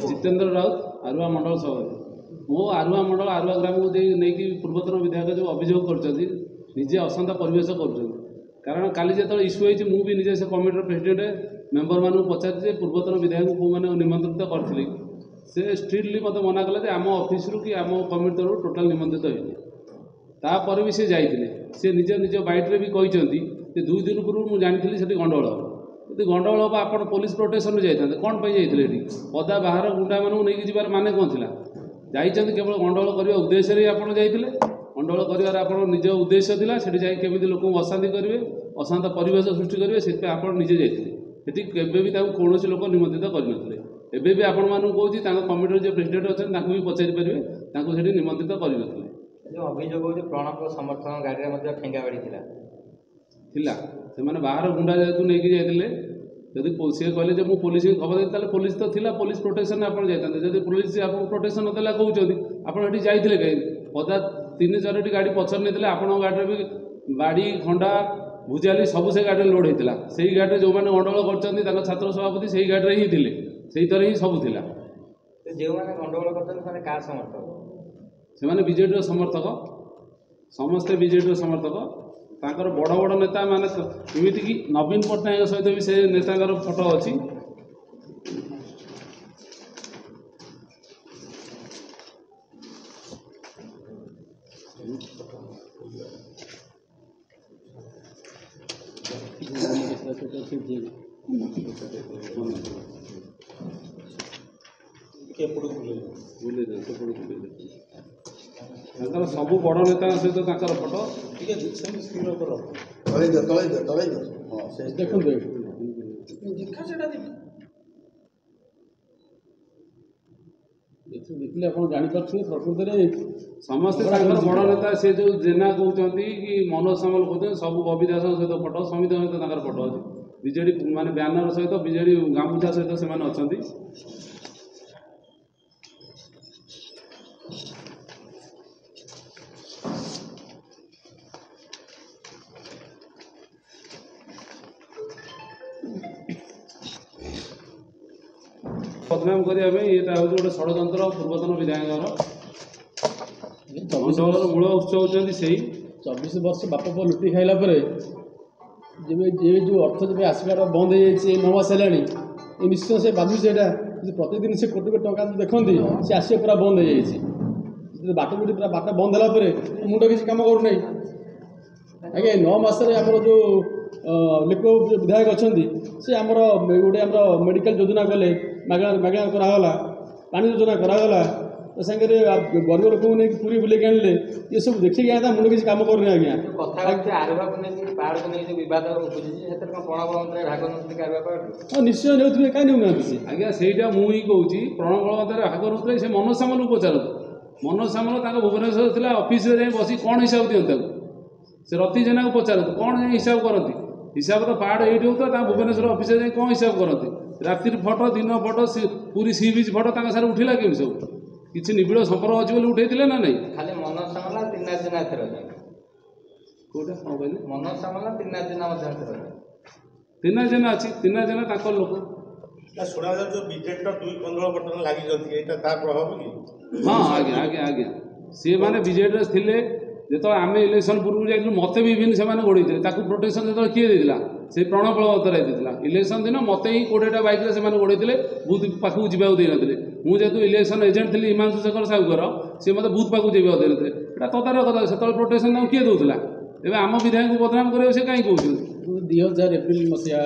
जितेन्द्र राउत आरुआ मंडल सभापति मो आरुआ मंडल आरुआ ग्राम को नहीं पूर्वतन विधायक जो अभियोग करजे अशांत परिवेश कारण काली जो इश्यू होती मुझे निजे से कमिटर प्रेसिडेंट मेंबर मान पचारे पूर्वतन विधायक को मैंने निमंत्रित करी से स्ट्रिक्टली मत मना कले आम ऑफिस कि आम कमिटी तरफ टोटाल निमंत्रित होनी तापर भी सी जाते सी निज निज बाइट्रे भी कहते 2 दिन पूर्व मुझे जानी से गंडगोल हम यदि गंडगोल हम आप पुलिस प्रोटेक्शन जाते कौन पर जाते पदा बाहर गुंडा मानू नहीं जबार माने कौन थी जाइए केवल गंडगोल करने उद्देश्य आप जाते गंडगोल कर आप निज उद्देश्य था से केमी लोक अशांति करेंगे अशांत परिवेश सृष्टि करेंगे से आप निजे जाते भी कौन लोक निमंत्रित करते एबे भी आपण मानू कहूँ कमिटर जो प्रेसिडेंट अच्छा भी पचारि पारे निमंत्रित करते जो अभियोग होती प्रणव समर्थन गाड़ी में ठेंगा बाड़ी थिला से बाहर गुंडा जेहतु नहीं जाते जब सी कहले जो मुझे पुलिस खबर देती पुलिस तो थिला पुलिस प्रोटेक्शन आप जाते जब पुलिस आपको प्रोटेक्शन देला कहते आपड़ी जाते कहीं पदा 3-4 गाड़ी पचर नहीं आप गाड़ी भी बाड़ी खंडा भुजाली सब से गाड़ी लोड होता से गाड़ी जो मैंने गंडगोल कर छात्र सभापति से गाड़ी ही थे से ही सब थिला जो मैंने गंडगोल कर समर्थक से बीजेडी समर्थक समस्ते बीजेडी समर्थक तांकर बड़ बड़ नेता माने एमती कि नवीन पट्टनायक सहित भी से नेता फोटो अच्छी सब बड़ नेता सहित फोटो देखिए आप जापे प्रकृत में समस्ते बड़ नेता से जो जेना कहते कि मनोज सामल कहते सब बबी दास सहित फोटो समित सहित फोटो अच्छे बीजेडी माने ब्यानर सहित बीजेडी गामुछा सहित से अच्छा बदनाम करने यहाँ हूँ गोटे षड्यंत्र पूर्वतन विधायक मूल उत्स होती से 24 वर्ष बाप पुआ लुटी खाइला जब ये जो अर्थ जब आसबार बंद हो जाए 9 मास है निश्चय से बाधुचे यहाँ प्रतिदिन से कोटी कोटी टका देखते सी आसिया पूरा बंद हो जाए बाट गुटी पूरा बाट बंद है मुंड किसी कम करूना आज्ञा 9 मास जो लोक विधायक अच्छा से आमर गोटे मेडिकल योजना कले मागणा करागला पानी योजना करागला सागे गरीब लोक पूरी बुले आने ये सब देखिए आता मुंड किसी कम करनी आज्ञा निश्चय ने कहीं नौना आज्ञा से मुझे कहूँ प्रणव बलवंतर भाग नौते से मनोज सामल को पचार मनोज सामल भुवनेश्वर थी ऑफिस बस कौन हिसाब दिखता से रति जेना को पचार कौन हिसाब करती हिसाब तो पार्ट ये होता भुवनेश्वर ऑफिस कौन हिसाब करती राति फटो दिन फटो पूरी सी बीच फटो सारे उठिला केमी सब किसी निबिड़ संपर्क अच्छे बोले उठे ना नहीं खाली मनोज सामला तीर्नाजना कौटा कौन कहले मनोज सामला तीर्नाजना तीर्नाजना अच्छी तीर्नाजना लोक शुणा जो बीजेडी 2 कंदल बर्तन लगी प्रभाव कि हाँ आज्ञा आज्ञा आज्ञा सी मैंने बीजेडी थे जो आम इलेक्शन पूर्व जाइए मत भी से गोड़े प्रोटेक्शन जो किए देता से प्रणव बलवंतर देता इलेक्शन दिन मत ही 20टा बाइक से गोड़े बूथ पाखक जावाक देते मुझे जेहतु इलेक्शन एजेंट थी हिमांशु शेखर साहुकर सी मत बूथ पाखक जावाक देते यहाँ तदारख कथा से प्रोटेक्शन किए दूसरा तेज आम विधायक को बदनाम कर कहीं कहते 2000 एप्रिल मसीहा